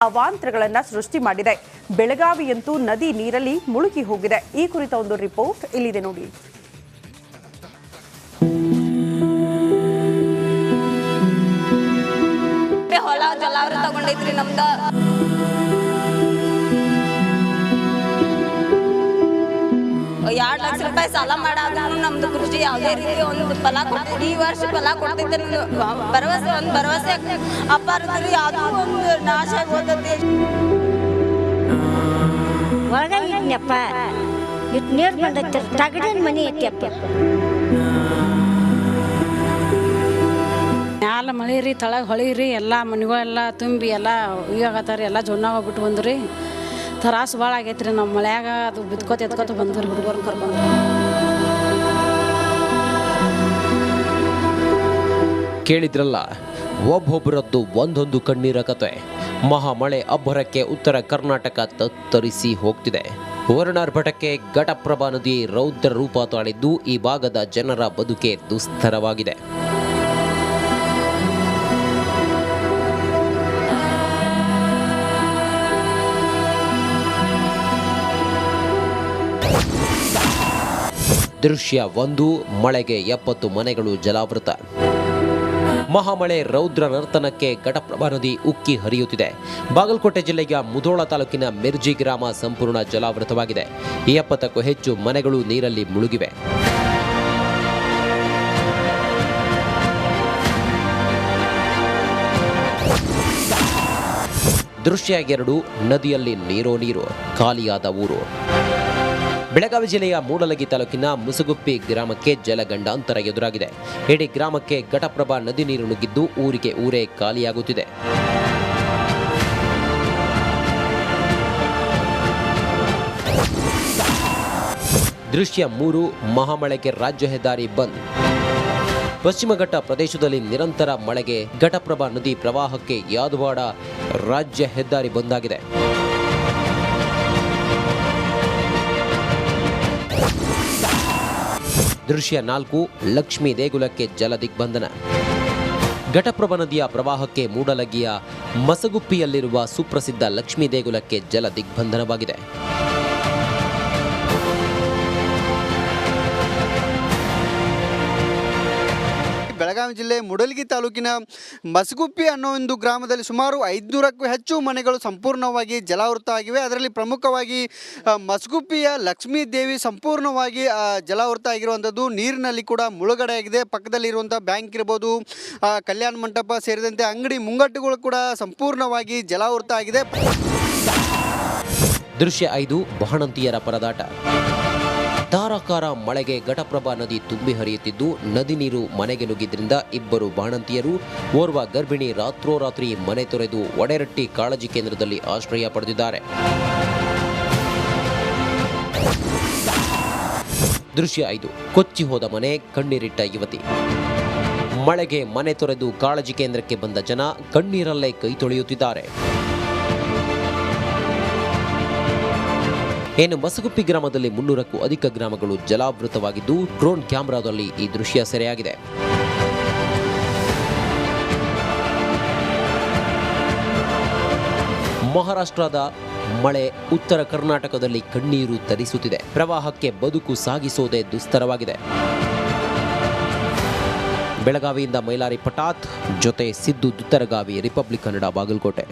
ಅವಾಂತರಗಳನ್ನು ಸೃಷ್ಟಿ ಮಾಡಿದೆ. ಬೆಳಗಾವಿಯಂತೂ ನದಿ ನೀರಲ್ಲಿ ಮುಳುಗಿ ಹೋಗಿದೆ. ಈ ಕುರಿತ ಒಂದು ರಿಪೋರ್ಟ್ ಇಲ್ಲಿದೆ ನೋಡಿ. ಹೊಲ ಜಲಾವೃತ ತಗೊಂಡೈತ್ರಿ ನಮ್ದ. ₹2,00,000 ಸಾಲ ಮಾಡಾದ್ರೂ ನಮ್ದು ಕೃಷಿ ಯಾವುದೇ ರೀತಿ ಒಂದು ಫಲ ಕೊಡ್ತೀವಿ. ಈ ವರ್ಷ ಫಲ ಕೊಡ್ತೈತೆ ಭರವಸೆ ಅಪ್ಪಾರದ್ರಿ ಯಾವುದೋ ಒಂದು ನಾಶ ಆಗೋದೈತಿ. ಒಳಗಪ್ಪ ಇಟ್ಟು ನೀರು ಬಂದೈತಿ, ತಗಡಿನ ಮನೆ ಐತಿಯಪ್ಪ. ಮ್ಯಾಲ ಮಳೆ ರೀ, ತಳಗ ಹೊಳಿ ರೀ, ಎಲ್ಲ ಮನೆಗಳೆಲ್ಲ ತುಂಬಿ ಎಲ್ಲ ಇವಾಗತ್ತಾರ, ಎಲ್ಲ ಜೊನ್ನಾಗ ಹೋಗ್ಬಿಟ್ಟು ಬಂದ್ರಿ. ತ್ರಾಸು ಭಾಳ ಆಗೈತ್ರಿ. ನಮ್ಮ ಮಳ್ಯಾಗ ಅದು ಬಿದ್ಕೋತ ಎತ್ಕೋತ ಬಂದ್ರಿ, ಹುಡುಗರನ್ನ ಕರ್ಕೊಂಡು. ಕೇಳಿದ್ರಲ್ಲ, ಒಬ್ಬೊಬ್ಬರದ್ದು ಒಂದೊಂದು ಕಣ್ಣೀರ ಕತೆ. ಮಹಾಮಳೆ ಅಬ್ಬರಕ್ಕೆ ಉತ್ತರ ಕರ್ನಾಟಕ ತತ್ತರಿಸಿ ಹೋಗ್ತಿದೆ. ವರ್ಣಾರ್ಭಟಕ್ಕೆ ಘಟಪ್ರಭಾ ನದಿ ರೌದ್ರ ರೂಪ ತಾಳಿದ್ದು ಈ ಭಾಗದ ಜನರ ಬದುಕೆ ದುಸ್ತರವಾಗಿದೆ. ದೃಶ್ಯ 1, ಮಳೆಗೆ 70 ಮನೆಗಳು ಜಲಾವೃತ. ಮಹಾಮಳೆ ರೌದ್ರ ನರ್ತನಕ್ಕೆ ಘಟಪ್ರಭಾ ನದಿ ಉಕ್ಕಿ ಹರಿಯುತ್ತಿದೆ. ಬಾಗಲಕೋಟೆ ಜಿಲ್ಲೆಯ ಮುಧೋಳ ತಾಲೂಕಿನ ಮಿರ್ಜಿ ಗ್ರಾಮ ಸಂಪೂರ್ಣ ಜಲಾವೃತವಾಗಿದೆ. 70ಕ್ಕೂ ಹೆಚ್ಚು ಮನೆಗಳು ನೀರಲ್ಲಿ ಮುಳುಗಿವೆ. ದೃಶ್ಯ 2, ನದಿಯಲ್ಲಿ ನೀರು, ಖಾಲಿಯಾದ ಊರು. ಬೆಳಗಾವಿ ಜಿಲ್ಲೆಯ ಮೂಡಲಗಿ ತಾಲೂಕಿನ ಮುಸುಗುಪ್ಪಿ ಗ್ರಾಮಕ್ಕೆ ಜಲಗಂಡಾಂತರ ಎದುರಾಗಿದೆ. ಇಡೀ ಗ್ರಾಮಕ್ಕೆ ಘಟಪ್ರಭಾ ನದಿ ನೀರು ನುಗ್ಗಿದ್ದು ಊರಿಗೆ ಊರೇ ಖಾಲಿಯಾಗುತ್ತಿದೆ. ದೃಶ್ಯ 3, ಮಹಾಮಳೆಗೆ ರಾಜ್ಯ ಹೆದ್ದಾರಿ ಬಂದ್. ಪಶ್ಚಿಮ ಘಟ್ಟ ಪ್ರದೇಶದಲ್ಲಿ ನಿರಂತರ ಮಳೆಗೆ ಘಟಪ್ರಭಾ ನದಿ ಪ್ರವಾಹಕ್ಕೆ ಯಾದವಾಡ ರಾಜ್ಯ ಹೆದ್ದಾರಿ ಬಂದಾಗಿದೆ. ದೃಶ್ಯ 4, ಲಕ್ಷ್ಮೀ ದೇಗುಲಕ್ಕೆ ಜಲ ದಿಗ್ಬಂಧನ. ಘಟಪ್ರಭಾ ನದಿಯ ಪ್ರವಾಹಕ್ಕೆ ಮೂಡಲಗಿಯ ಮಸಗುಪ್ಪಿಯಲ್ಲಿರುವ ಸುಪ್ರಸಿದ್ಧ ಲಕ್ಷ್ಮೀ ದೇಗುಲಕ್ಕೆ ಜಲ ದಿಗ್ಬಂಧನವಾಗಿದೆ. ಬೆಳಗಾವಿ ಜಿಲ್ಲೆ ಮೂಡಲಗಿ ತಾಲೂಕಿನ ಮಸಗುಪ್ಪಿ ಅನ್ನೋ ಒಂದು ಗ್ರಾಮದಲ್ಲಿ ಸುಮಾರು 500ಕ್ಕೂ ಹೆಚ್ಚು ಮನೆಗಳು ಸಂಪೂರ್ಣವಾಗಿ ಜಲಾವೃತ ಆಗಿವೆ. ಅದರಲ್ಲಿ ಪ್ರಮುಖವಾಗಿ ಮಸಗುಪ್ಪಿಯ ಲಕ್ಷ್ಮೀ ದೇವಿ ಸಂಪೂರ್ಣವಾಗಿ ಜಲಾವೃತ ಆಗಿರುವಂಥದ್ದು. ನೀರಿನಲ್ಲಿ ಕೂಡ ಮುಳುಗಡೆ ಆಗಿದೆ. ಪಕ್ಕದಲ್ಲಿರುವಂಥ ಬ್ಯಾಂಕ್ ಇರ್ಬೋದು, ಕಲ್ಯಾಣ ಮಂಟಪ ಸೇರಿದಂತೆ ಅಂಗಡಿ ಮುಂಗಟ್ಟುಗಳು ಕೂಡ ಸಂಪೂರ್ಣವಾಗಿ ಜಲಾವೃತ ಆಗಿದೆ. ದೃಶ್ಯ 5, ಬಾಣಂತಿಯರ ಪರದಾಟ. ಧಾರಾಕಾರ ಮಳೆಗೆ ಘಟಪ್ರಭಾ ನದಿ ತುಂಬಿ ಹರಿಯುತ್ತಿದ್ದು ನದಿ ನೀರು ಮನೆಗೆ ನುಗ್ಗಿದ್ರಿಂದ 2 ಬಾಣಂತಿಯರು, ಓರ್ವ ಗರ್ಭಿಣಿ ರಾತ್ರೋರಾತ್ರಿ ಮನೆ ತೊರೆದು ಒಡೆರಟ್ಟಿ ಕಾಳಜಿ ಕೇಂದ್ರದಲ್ಲಿ ಆಶ್ರಯ ಪಡೆದಿದ್ದಾರೆ. ದೃಶ್ಯ 5, ಕೊಚ್ಚಿ ಹೋದ ಮನೆ, ಕಣ್ಣೀರಿಟ್ಟ ಯುವತಿ. ಮಳೆಗೆ ಮನೆ ತೊರೆದು ಕಾಳಜಿ ಕೇಂದ್ರಕ್ಕೆ ಬಂದ ಜನ ಕಣ್ಣೀರಲ್ಲೇ ಕೈ ತೊಳೆಯುತ್ತಿದ್ದಾರೆ. ಇನ್ನು ಮಸಗುಪ್ಪಿ ಗ್ರಾಮದಲ್ಲಿ 300ಕ್ಕೂ ಅಧಿಕ ಗ್ರಾಮಗಳು ಜಲಾವೃತವಾಗಿದ್ದು ಡ್ರೋನ್ ಕ್ಯಾಮೆರಾದಲ್ಲಿ ಈ ದೃಶ್ಯ ಸೆರೆಯಾಗಿದೆ. ಮಹಾರಾಷ್ಟ್ರದ ಮಳೆ ಉತ್ತರ ಕರ್ನಾಟಕದಲ್ಲಿ ಕಣ್ಣೀರು ತರಿಸುತ್ತಿದೆ. ಪ್ರವಾಹಕ್ಕೆ ಬದುಕು ಸಾಗಿಸೋದೇ ದುಸ್ತರವಾಗಿದೆ. ಬೆಳಗಾವಿಯಿಂದ ಮೈಲಾರಿ ಪಟಾತ್ ಜೊತೆ ಸಿದ್ದು ದುತ್ತರಗಾವಿ, ರಿಪಬ್ಲಿಕ್ ಕನ್ನಡ, ಬಾಗಲಕೋಟೆ.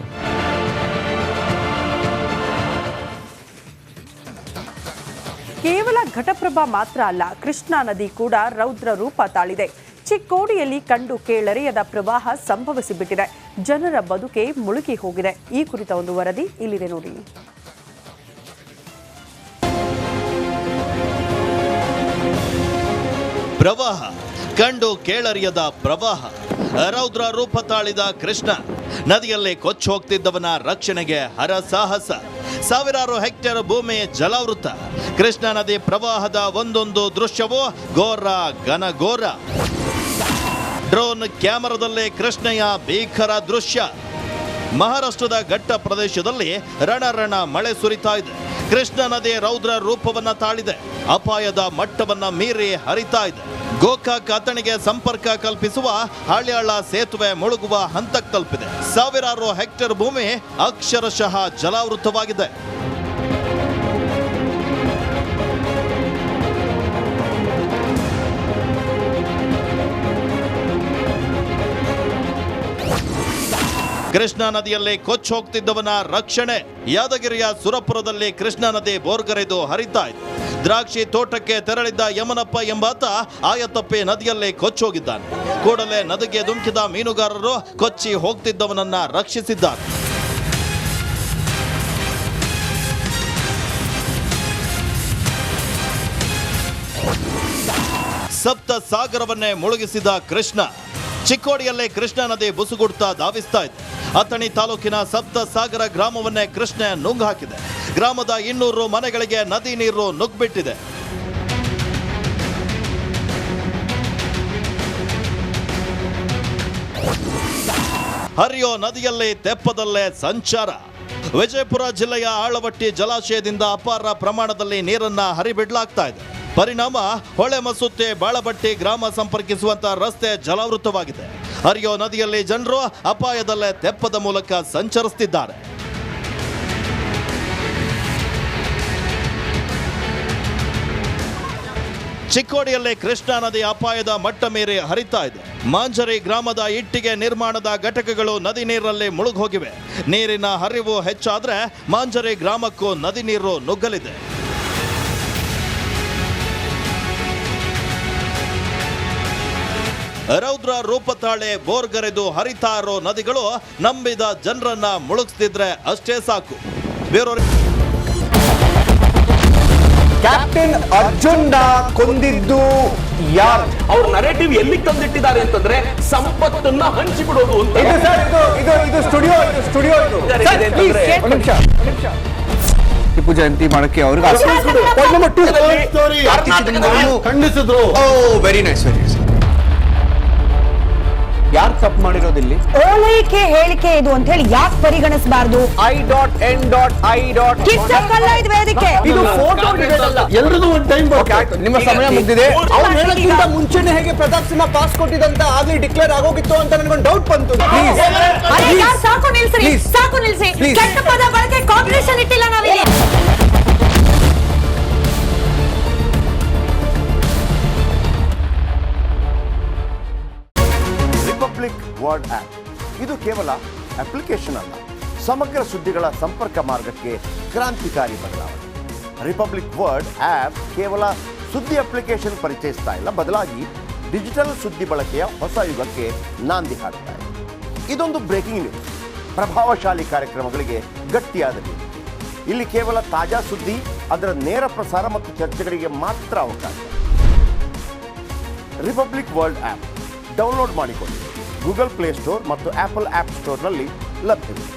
ಕೇವಲ ಘಟಪ್ರಭಾ ಮಾತ್ರ ಅಲ್ಲ, ಕೃಷ್ಣಾ ನದಿ ಕೂಡ ರೌದ್ರ ರೂಪ ತಾಳಿದೆ. ಚಿಕ್ಕೋಡಿಯಲ್ಲಿ ಕಂಡು ಕೇಳರಿಯದ ಪ್ರವಾಹ ಸಂಭವಿಸಿಬಿಟ್ಟಿದೆ. ಜನರ ಬದುಕೆ ಮುಳುಗಿ ಹೋಗಿದೆ. ಈ ಕುರಿತ ಒಂದು ವರದಿ ಇಲ್ಲಿದೆ ನೋಡಿ. ಪ್ರವಾಹ ಕಂಡು ಕೇಳರಿಯದ ಪ್ರವಾಹ, ರೌದ್ರ ರೂಪ ತಾಳಿದ ಕೃಷ್ಣ ನದಿಯಲ್ಲಿ ಕೊಚ್ಚಿ ಹೋಗ್ತಿದ್ದವನ ರಕ್ಷಣೆಗೆ ಹರಸಾಹಸ. ಸಾವಿರಾರು ಹೆಕ್ಟೇರ್ ಭೂಮಿ ಜಲಾವೃತ. ಕೃಷ್ಣ ನದಿ ಪ್ರವಾಹದ ಒಂದೊಂದು ದೃಶ್ಯವೂ ಘೋರ ಘನಘೋರ. ಡ್ರೋನ್ ಕ್ಯಾಮೆರಾದಲ್ಲಿ ಕೃಷ್ಣೆಯ ಭೀಕರ ದೃಶ್ಯ. ಮಹಾರಾಷ್ಟ್ರದ ಘಟ್ಟ ಪ್ರದೇಶದಲ್ಲಿ ರಣ ಮಳೆ ಸುರಿತಾ ಇದೆ. ಕೃಷ್ಣ ನದಿ ರೌದ್ರ ರೂಪವನ್ನ ತಾಳಿದೆ. ಅಪಾಯದ ಮಟ್ಟವನ್ನ ಮೀರಿ ಹರಿತಾ ಇದೆ. ಗೋಕಾಕ್ ಅಥಣಿಗೆ ಸಂಪರ್ಕ ಕಲ್ಪಿಸುವ ಹಳ್ಯಾಳ ಸೇತುವೆ ಮುಳುಗುವ ಹಂತಕ್ಕೆ ತಲುಪಿದೆ. ಸಾವಿರಾರು ಹೆಕ್ಟೇರ್ ಭೂಮಿ ಅಕ್ಷರಶಃ ಜಲಾವೃತವಾಗಿದೆ. ಕೃಷ್ಣಾ ನದಿಯಲ್ಲಿ ಕೊಚ್ಚಿ ಹೋಗ್ತಿದ್ದವನ ರಕ್ಷಣೆ. ಯಾದಗಿರಿಯ ಸುರಪುರದಲ್ಲಿ ಕೃಷ್ಣಾ ನದಿ ಬೋರ್ಗರೆದು ಹರಿತಾ ಇದೆ. ದ್ರಾಕ್ಷಿ ತೋಟಕ್ಕೆ ತೆರಳಿದ್ದ ಯಮನಪ್ಪ ಎಂಬಾತ ಆಯತಪ್ಪಿ ನದಿಯಲ್ಲಿ ಕೊಚ್ಚೋಗಿದ್ದಾನೆ. ಕೂಡಲೇ ನದಿಗೆ ಧುಮುಕಿದ ಮೀನುಗಾರರು ಕೊಚ್ಚಿ ಹೋಗ್ತಿದ್ದವನನ್ನ ರಕ್ಷಿಸಿದ್ದಾರೆ. ಸಪ್ತ ಸಾಗರವನ್ನೇ ಮುಳುಗಿಸಿದ ಕೃಷ್ಣ. ಚಿಕ್ಕೋಡಿಯಲ್ಲೇ ಕೃಷ್ಣಾ ನದಿ ಬುಸುಗುಡ್ತಾ ಧಾವಿಸ್ತಾ ಇದೆ. ಅಥಣಿ ತಾಲೂಕಿನ ಸಪ್ತ ಸಾಗರ ಗ್ರಾಮವನ್ನೇ ಕೃಷ್ಣ ನುಂಗು ಹಾಕಿದೆ. ಗ್ರಾಮದ 200 ಮನೆಗಳಿಗೆ ನದಿ ನೀರು ನುಗ್ಗಿಬಿಟ್ಟಿದೆ. ಹರಿಯೋ ನದಿಯಲ್ಲಿ ತೆಪ್ಪದಲ್ಲೇ ಸಂಚಾರ. ವಿಜಯಪುರ ಜಿಲ್ಲೆಯ ಆಳವಟ್ಟಿ ಜಲಾಶಯದಿಂದ ಅಪಾರ ಪ್ರಮಾಣದಲ್ಲಿ ನೀರನ್ನ ಹರಿಬಿಡಲಾಗ್ತಾ ಇದೆ. ಪರಿಣಾಮ ಹೊಳೆ ಮಸುತ್ತೆ ಬಾಳಬಟ್ಟಿ ಗ್ರಾಮ ಸಂಪರ್ಕಿಸುವಂತ ರಸ್ತೆ ಜಲಾವೃತವಾಗಿದೆ. ಹರಿಯೋ ನದಿಯಲ್ಲಿ ಜನರು ಅಪಾಯದಲ್ಲೇ ತೆಪ್ಪದ ಮೂಲಕ ಸಂಚರಿಸುತ್ತಿದ್ದಾರೆ. ಚಿಕ್ಕೋಡಿಯಲ್ಲಿ ಕೃಷ್ಣಾ ನದಿ ಅಪಾಯದ ಮಟ್ಟ ಮೀರಿ ಹರಿತಾ ಇದೆ. ಮಾಂಜರಿ ಗ್ರಾಮದ ಇಟ್ಟಿಗೆ ನಿರ್ಮಾಣದ ಘಟಕಗಳು ನದಿ ನೀರಲ್ಲಿ ಮುಳುಗೋಗಿವೆ. ನೀರಿನ ಹರಿವು ಹೆಚ್ಚಾದ್ರೆ ಮಾಂಜರಿ ಗ್ರಾಮಕ್ಕೂ ನದಿ ನೀರು ನುಗ್ಗಲಿದೆ. ರೌದ್ರ ರೂಪ ತಾಳೆ ಬೋರ್ಗರೆದು ಹರಿತಾ ಇರೋ ನದಿಗಳು ನಂಬಿದ ಜನರನ್ನ ಮುಳುಗಿಸ್ತಿದ್ರೆ ಅಷ್ಟೇ ಸಾಕು. ಕ್ಯಾಪ್ಟನ್ ಅರ್ಜುನ್ ಕೊಂದಿದ್ದು ಯಾರು? ಅವ್ರ ನರೇಟಿವ್ ಎಲ್ಲಿ ತಂದಿಟ್ಟಿದ್ದಾರೆ ಅಂತಂದ್ರೆ ಸಂಪತ್ತನ್ನ ಹಂಚಿಬಿಡೋದು ಅಂತ. ಇದು ಸ್ಟುಡಿಯೋ ಟಿಪ್ಪು ಜಯಂತಿ ಮಾಡಕ್ಕೆ ಅವ್ರಿಗೆ ಖಂಡಿಸಿದ್ರು. Very nice. ಯಾರು ತಪ್ಪು ಮಾಡಿರೋದಿಲ್ಲಿ? ಓಲೈಕೆ ಹೇಳಿಕೆ ಇದು ಅಂತ ಹೇಳಿ ಯಾಕೆ ಪರಿಗಣಿಸಬಾರದು? I.N.I. ವೇದಿಕೆ ಇದು ಫೋಟೋ ಎಲ್ಲರದು ಒಂದು ಟೈಮ್ ನಿಮ್ಮ ಸಮಯ ಮುಗಿದಿದೆ. ಅವ್ರು ಹೇಳೋಕ್ಕಿಂತ ಮುಂಚೆನೆ ಹೇಗೆ ಪ್ರದರ್ಶನ ಪಾಸ್ ಕೊಟ್ಟಿದಂತ ಆಗ್ಲಿ ಡಿಕ್ಲೇರ್ ಆಗೋಗಿತ್ತು ಅಂತ ನನಗೊಂದು ಡೌಟ್ ಬಂತು. ಸಾಕು ನಿಲ್ಸಿ. ಕೆಟ್ಟ ಪದ ಬಳಕೆ ಕಾಂಬಿನೇಷನ್ ಇಟ್ಟಿಲ್ಲ ನಾವಿಲ್ಲಿ. ರಿಪಬ್ಲಿಕ್ ವರ್ಡ್ ಆಪ್ ಇದು ಕೇವಲ ಅಪ್ಲಿಕೇಶನ್ ಅಲ್ಲ, ಸಮಗ್ರ ಸುದ್ದಿಗಳ ಸಂಪರ್ಕ ಮಾರ್ಗಕ್ಕೆ ಕ್ರಾಂತಿಕಾರಿ ಬದಲಾವಣೆ. ರಿಪಬ್ಲಿಕ್ ವರ್ಡ್ ಆಪ್ ಕೇವಲ ಸುದ್ದಿ ಅಪ್ಲಿಕೇಶನ್ ಪರಿಚಯಿಸ್ತಾ ಇಲ್ಲ, ಬದಲಾಗಿ ಡಿಜಿಟಲ್ ಸುದ್ದಿ ಬಳಕೆಯ ಹೊಸ ಯುಗಕ್ಕೆ ನಾಂದಿ ಹಾಡ್ತಾ ಇದೆ. ಇದೊಂದು ಬ್ರೇಕಿಂಗ್ ನ್ಯೂಸ್, ಪ್ರಭಾವಶಾಲಿ ಕಾರ್ಯಕ್ರಮಗಳಿಗೆ ಗಟ್ಟಿಯಾದ ನ್ಯೂಸ್. ಇಲ್ಲಿ ಕೇವಲ ತಾಜಾ ಸುದ್ದಿ, ಅದರ ನೇರ ಪ್ರಸಾರ ಮತ್ತು ಚರ್ಚೆಗಳಿಗೆ ಮಾತ್ರ ಅವಕಾಶ. ರಿಪಬ್ಲಿಕ್ ವರ್ಲ್ಡ್ ಆಪ್ ಡೌನ್ಲೋಡ್ ಮಾಡಿಕೊಳ್ಳಿ. ಗೂಗಲ್ ಪ್ಲೇ ಸ್ಟೋರ್ ಮತ್ತು ಆಪಲ್ ಆಪ್ ಸ್ಟೋರ್ನಲ್ಲಿ ಲಭ್ಯವಿದೆ.